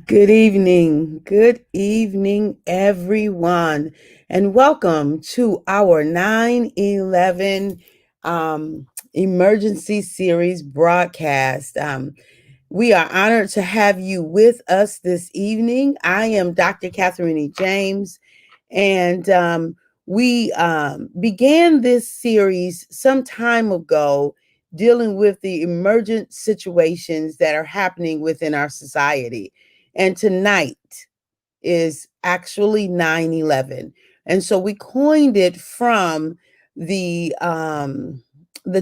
Good evening, everyone, and welcome to our 9/11 emergency series broadcast. We are honored to have you with us this evening. I am Dr. Catherine E. James, and we began this series some time ago dealing with the emergent situations that are happening within our society. And tonight is actually 9/11, and so we coined it from the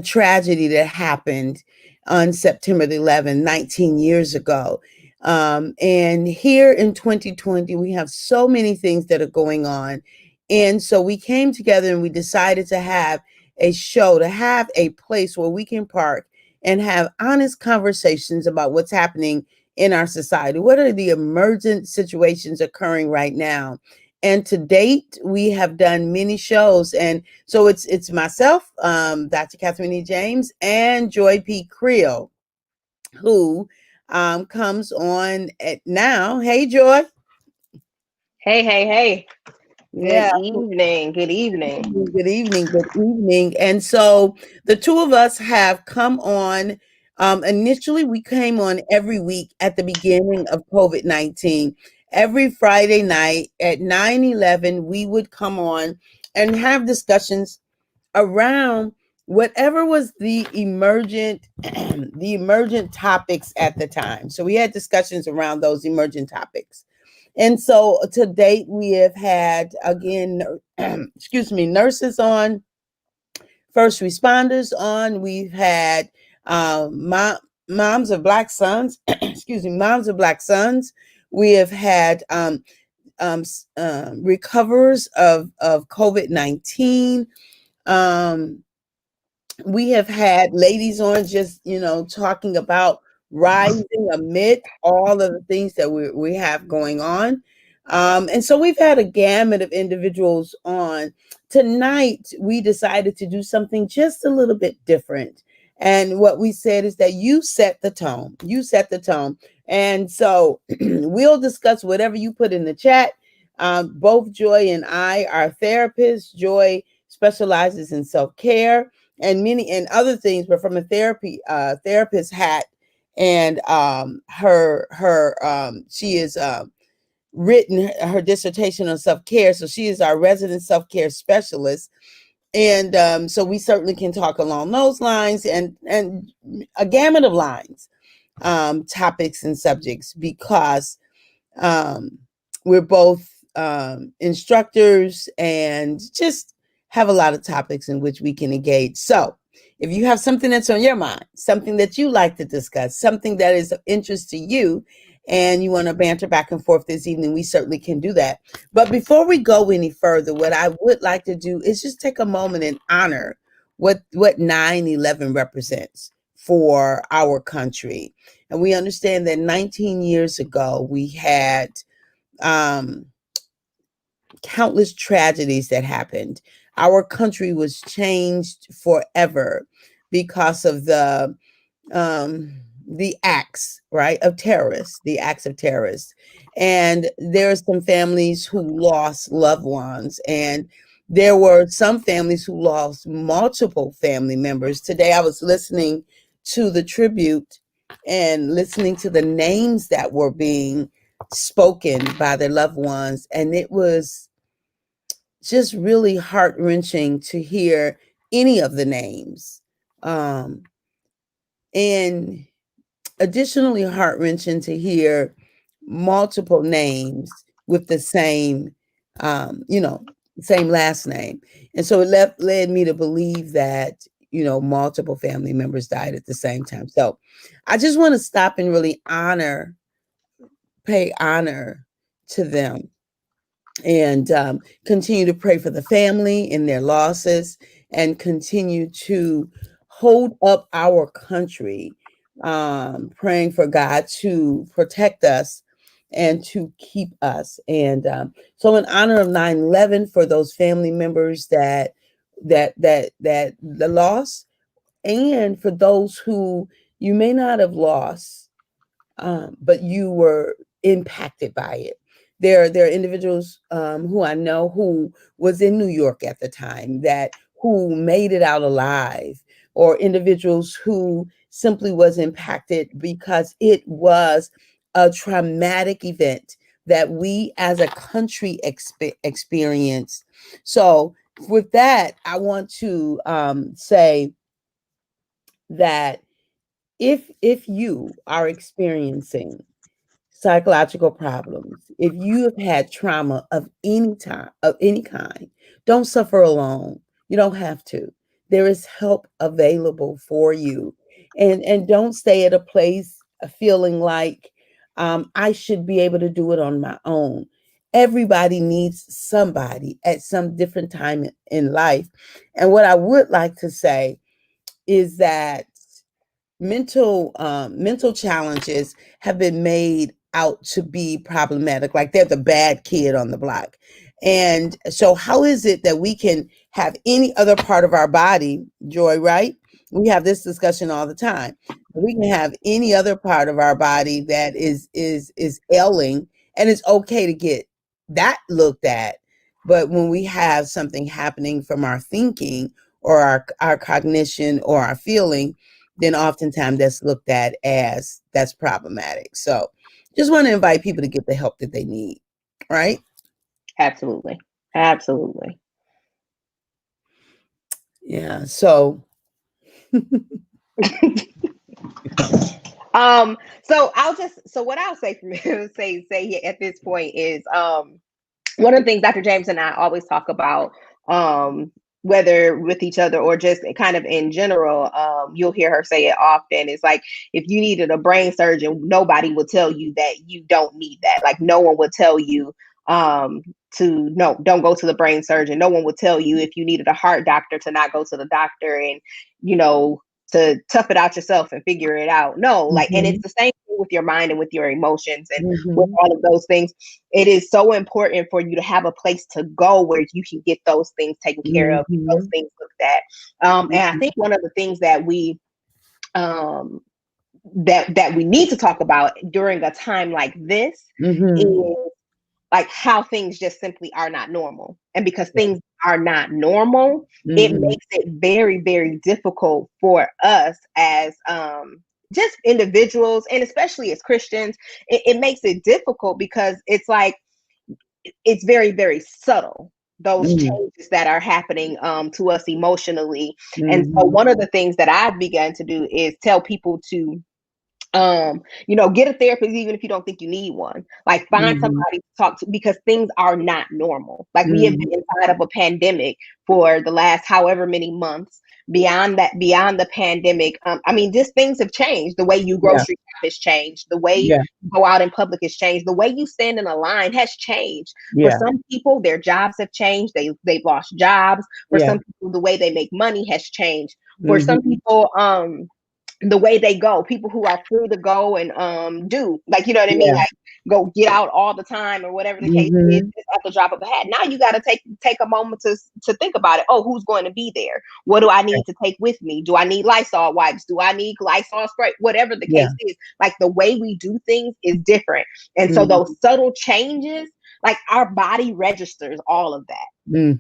tragedy that happened on September the 11th 19 years ago. And here in 2020 we have so many things that are going on, and so we came together and we decided to have a show, to have a place where we can park and have honest conversations about what's happening in our society. What are the emergent situations occurring right now? And to date, we have done many shows, and so it's myself, Dr. Catherine E. James, and Joy P. Creel, who comes on at now. Hey, Joy. Hey, hey, hey. Good Yeah. evening. Good evening. Good evening. Good evening. And so the two of us have come on. Initially, we came on every week at the beginning of COVID-19. Every Friday night at 9/11, we would come on and have discussions around whatever was the emergent the emergent topics at the time. So we had discussions around those emergent topics. And so to date, we have had, again, excuse me, nurses on, first responders on. We've had moms of black sons, excuse me, moms of black sons. We have had recoverers of COVID-19. Um, we have had ladies on, just talking about rising amid all of the things that we have going on. And so we've had a gamut of individuals on. Tonight we decided to do something just a little bit different, and what we said is that you set the tone. And so we'll discuss whatever you put in the chat. Both Joy and I are therapists. Joy specializes in self-care and many and other things, but from a therapist hat. And she is written her dissertation on self-care, so she is our resident self-care specialist. And so we certainly can talk along those lines, and a gamut of lines, topics and subjects, because um, we're both instructors and just have a lot of topics in which we can engage. So, if you have something that's on your mind, something that you like to discuss, something that is of interest to you, and you want to banter back and forth this evening, we certainly can do that. But before we go any further, what I would like to do is just take a moment and honor what 9/11 represents for our country. And we understand that 19 years ago, we had um, countless tragedies that happened. Our country was changed forever because of the acts, right, of terrorists, the acts of terrorists. And there are some families who lost loved ones, and there were some families who lost multiple family members. Today I was listening to the tribute and listening to the names that were being spoken by their loved ones, and it was just really heart-wrenching to hear any of the names. And additionally heart-wrenching to hear multiple names with the same, same last name. And so it led me to believe that, multiple family members died at the same time. So I just want to stop and really pay honor to them, and continue to pray for the family and their losses, and continue to hold up our country, praying for God to protect us and to keep us. And so in honor of 9/11, for those family members that the loss, and for those who you may not have lost, but you were impacted by it. There are individuals who I know who was in New York at the time that who made it out alive, or individuals who simply was impacted because it was a traumatic event that we as a country experienced. So with that, I want to say that if you are experiencing psychological problems, if you have had trauma of any kind, don't suffer alone. You don't have to. There is help available for you. And don't stay at a place feeling like I should be able to do it on my own. Everybody needs somebody at some different time in life. And what I would like to say is that mental challenges have been made out to be problematic, like they're the bad kid on the block. And so how is it that we can have any other part of our body, Joy, right? We have this discussion all the time. We can have any other part of our body that is ailing, and it's okay to get that looked at. But when we have something happening from our thinking or our cognition or our feeling, then oftentimes that's looked at as that's problematic. So just want to invite people to get the help that they need, right? Absolutely. Absolutely. Yeah. So So what I'll say from say at this point is one of the things Dr. James and I always talk about, whether with each other or just kind of in general, you'll hear her say it often. It's like, if you needed a brain surgeon, nobody will tell you that you don't need that. Like, no one will tell you don't go to the brain surgeon. No one will tell you if you needed a heart doctor to not go to the doctor and, to tough it out yourself and figure it out. No, like, and it's the same thing with your mind and with your emotions and with all of those things. It is so important for you to have a place to go where you can get those things taken care of, those things looked at. And I think one of the things that we that we need to talk about during a time like this is like how things just simply are not normal. And because things are not normal, it makes it very, very difficult for us as just individuals, and especially as Christians. It makes it difficult because it's like, it's very, very subtle, those changes that are happening to us emotionally. And so one of the things that I've begun to do is tell people to get a therapist, even if you don't think you need one. Like, find somebody to talk to, because things are not normal. Like, we have been inside of a pandemic for the last however many months. Beyond the pandemic, just things have changed. The way you grocery shop has changed. The way you go out in public has changed. The way you stand in a line has changed. For some people, their jobs have changed. They've lost jobs. For some people, the way they make money has changed. For some people, the way they go, people who are free to go and do, like, you know what I mean? Like, go get out all the time or whatever the case is, just at the drop of a hat. Now you got to take a moment to think about it. Oh, who's going to be there? What do I need to take with me? Do I need Lysol wipes? Do I need Lysol spray? Whatever the case is, like, the way we do things is different. And so those subtle changes, like, our body registers all of that.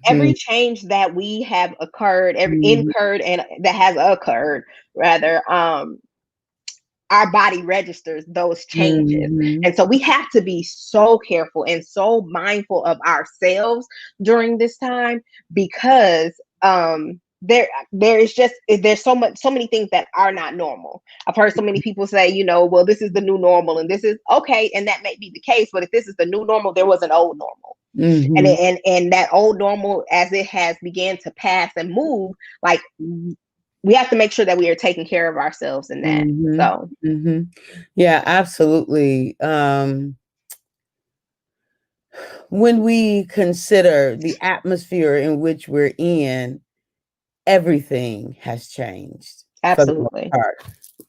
Every change that we have incurred and that has occurred, rather, our body registers those changes. And so we have to be so careful and so mindful of ourselves during this time, because there's so many things that are not normal. I've heard so many people say, well, this is the new normal, and this is okay, and that may be the case, but if this is the new normal, there was an old normal. And that old normal, as it has began to pass and move, like, we have to make sure that we are taking care of ourselves in that. So yeah, absolutely. When we consider the atmosphere in which we're in, everything has changed. Absolutely.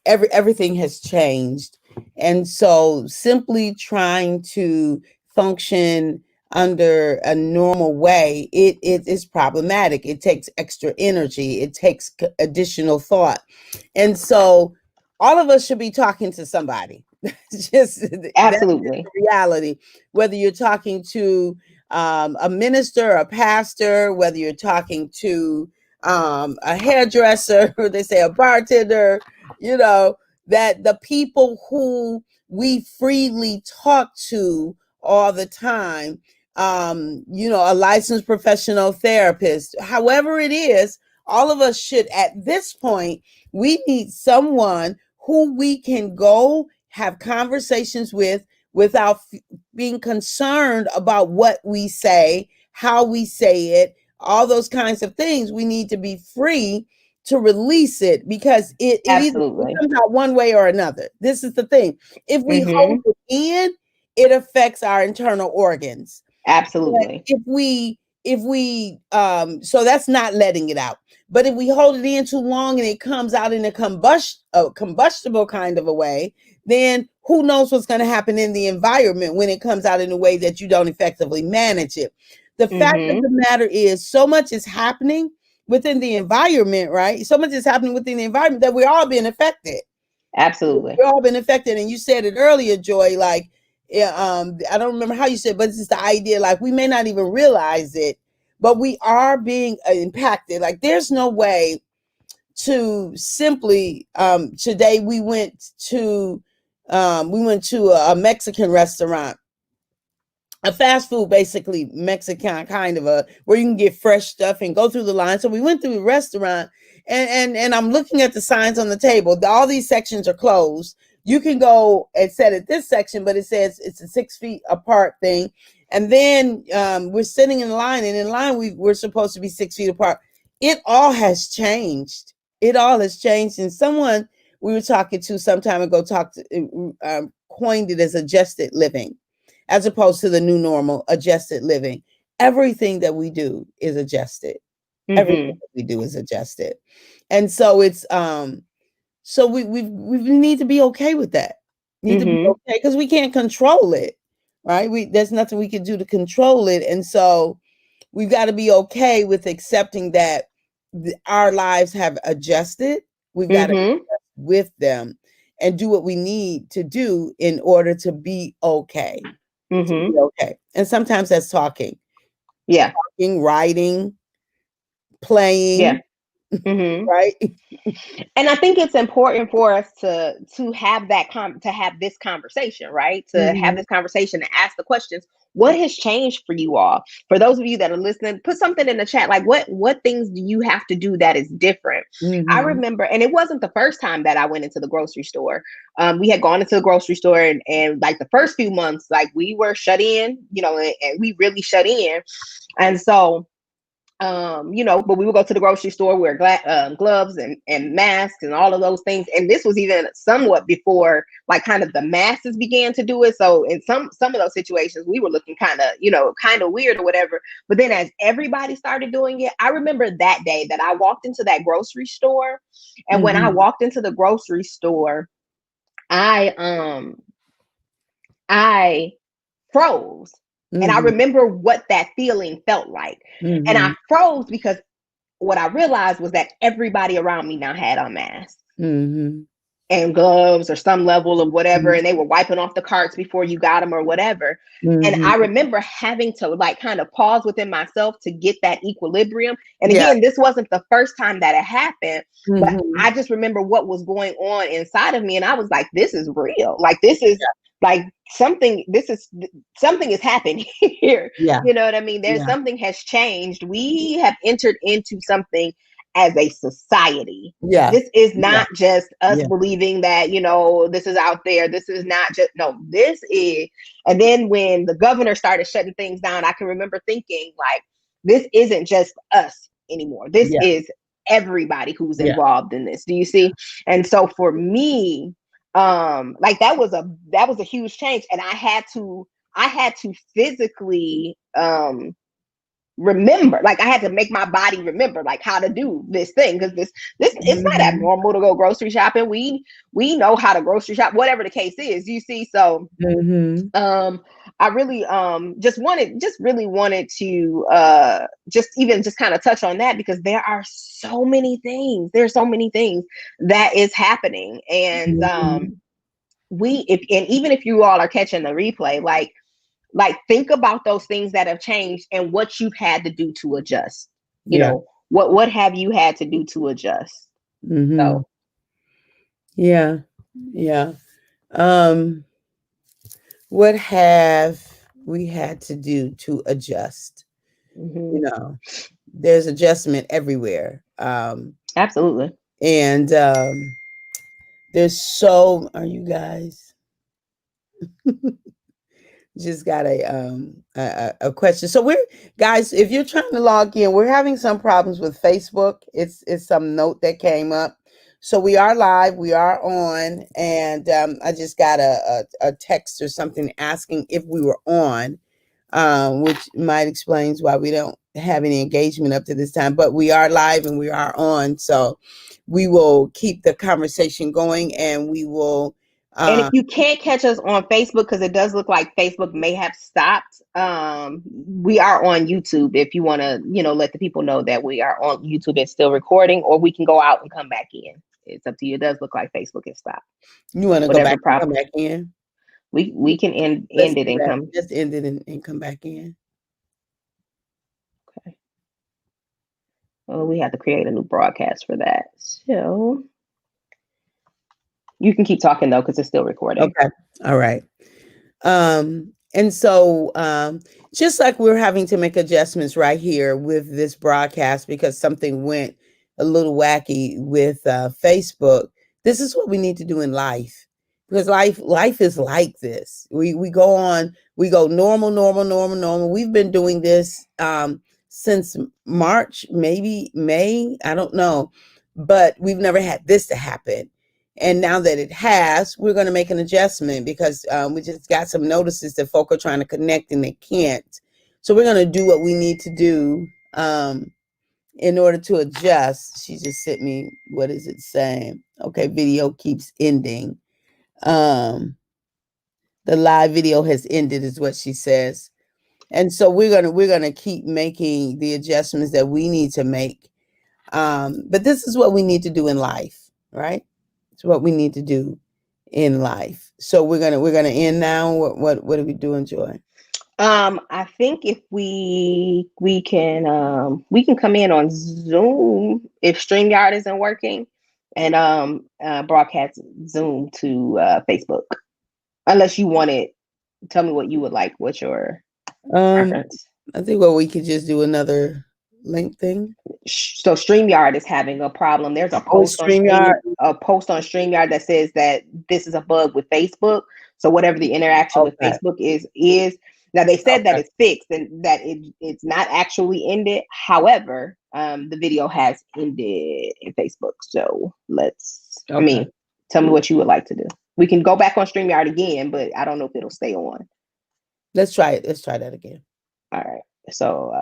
Everything has changed. And so simply trying to function under a normal way, it is problematic. It takes extra energy. It takes additional thought. And so all of us should be talking to somebody, Just that's just Absolutely. the reality. Whether you're talking to a minister, a pastor, whether you're talking to a hairdresser, or they say a bartender, you know, that the people who we freely talk to all the time, you know, a licensed professional therapist, however it is, all of us should, at this point, we need someone who we can go have conversations with without being concerned about what we say, how we say it, all those kinds of things. We need to be free to release it, because it either Absolutely. comes out one way or another. This is the thing. If we hold Mm-hmm. it in, it affects our internal organs. But Absolutely. if we so that's not letting it out. But if we hold it in too long and it comes out in a combustible kind of a way, then who knows what's going to happen in the environment when it comes out in a way that you don't effectively manage it. The fact of Mm-hmm. the matter is, so much is happening within the environment, right? So much is happening within the environment that we're all being affected. Absolutely. We've all been affected. And you said it earlier, Joy, like, yeah, I don't remember how you said, but it's just the idea, like, we may not even realize it, but we are being impacted. Like, there's no way to simply, today we went to a Mexican restaurant, a fast food, basically Mexican kind of a, where you can get fresh stuff and go through the line. So we went through the restaurant, and I'm looking at the signs on the table. All these sections are closed. You can go and sit at this section, but it says it's a 6 feet apart thing. And then we're sitting in line, and in line we're supposed to be 6 feet apart. It all has changed. It all has changed. And someone we were talking to some time ago coined it as adjusted living, as opposed to the new normal, adjusted living. Everything that we do is adjusted. Everything Mm-hmm. that we do is adjusted. And so it's so we need to be okay with that. Need to be Mm-hmm. okay, because we can't control it, right? There's nothing we can do to control it. And so we've got to be okay with accepting that our lives have adjusted. We've got to Mm-hmm. adjust with them and do what we need to do in order to be okay. To Mm-hmm. be okay. And sometimes that's talking, Yeah. writing, Yeah. playing, Mm-hmm. right? And I think it's important for us to have to have this conversation, right? To have Mhm, this conversation and ask the questions. What has changed for you all? For those of you that are listening, put something in the chat. Like, what things do you have to do that is different? I mhm, remember, and it wasn't the first time that I went into the grocery store. We had gone into the grocery store, and like the first few months, like we were shut in, and we really shut in. And so but we would go to the grocery store, wear gloves and masks and all of those things. And this was even somewhat before, like, kind of the masses began to do it. So in some of those situations, we were looking kind of weird or whatever. But then as everybody started doing it, I remember that day that I walked into that grocery store, and when I mhm, walked into the grocery store, I froze. And I mhm, remember what that feeling felt like. And I mhm, froze because what I realized was that everybody around me now had on masks mhm, and gloves or some level of whatever, mhm, and they were wiping off the carts before you got them or whatever. And mhm. I remember having to, like, kind of pause within myself to get that equilibrium. And Yeah. again, this wasn't the first time that it happened, but Mhm. I just remember what was going on inside of me, and I was like, this is real. Like, this is like something is happening here. Yeah. You know what I mean? There's Yeah. something has changed. We have entered into something as a society. Yeah. This is Yeah. not just us Yeah. believing that, this is out there. This is not just, no, this is. And then when the governor started shutting things down, I can remember thinking, like, this isn't just us anymore. This Yeah. is everybody who's Yeah. involved in this. Do you see? And so for me, like, that was a huge change. And I had to physically remember, like, I had to make my body remember, like, how to do this thing, because this it's not Mhm. abnormal to go grocery shopping. We know how to grocery shop, whatever the case is, you see. So Mhm. I really really wanted to just kind of touch on that, because there are so many things, that is happening. And Mhm. even if you all are catching the replay, like think about those things that have changed and what you've had to do to adjust. You know, what have you had to do to adjust? So yeah. What have we had to do to adjust? You know, there's adjustment everywhere. Absolutely. And there's so, are you guys just got a question? So we're, guys, if you're trying to log in, we're having some problems with Facebook. It's some note that came up. So we are live, we are on, and I just got a text or something asking if we were on, which might explains why we don't have any engagement up to this time, but we are live and we are on. So we will keep the conversation going, and we will. And if you can't catch us on Facebook, because it does look like Facebook may have stopped, we are on YouTube. If you want to, let the people know that we are on YouTube and still recording, or we can go out and come back in. It's up to you. It does look like Facebook has stopped. You want to go back, come back in? We can end it and come. Just end it and come back in. Okay. Well, we have to create a new broadcast for that. So you can keep talking though, because it's still recording. Okay. All right. And so just like we're having to make adjustments right here with this broadcast because something went a little wacky with Facebook, this is what we need to do in life. Because life is like this. We go normal. We've been doing this since March, maybe May, I don't know. But we've never had this to happen. And now that it has, we're going to make an adjustment because we just got some notices that folk are trying to connect and they can't. So we're going to do what we need to do in order to adjust. She just sent me, what is it saying? Okay, video keeps ending. The live video has ended is what she says. And so we're gonna keep making the adjustments that we need to make. But this is what we need to do in life, right? It's what we need to do in life. So we're gonna end now. What are we doing, Joy? I think if we can come in on Zoom if StreamYard isn't working, and broadcast Zoom to Facebook. Unless you want it, tell me what you would like. What's your preference? I think we could just do another link thing. So StreamYard is having a problem. There's a post on StreamYard that says that this is a bug with Facebook. So whatever the interaction with Facebook is now they said that it's fixed and that it's not actually ended. However, the video has ended in Facebook. So tell me what you would like to do. We can go back on StreamYard again, but I don't know if it'll stay on. Let's try it. Let's try that again. All right. So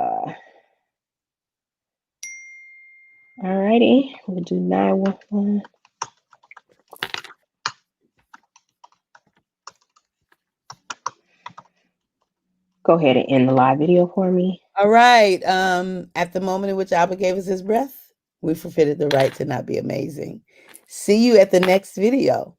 alrighty, we'll do 911. Go ahead and end the live video for me. All right. At the moment in which Abba gave us his breath, we forfeited the right to not be amazing. See you at the next video.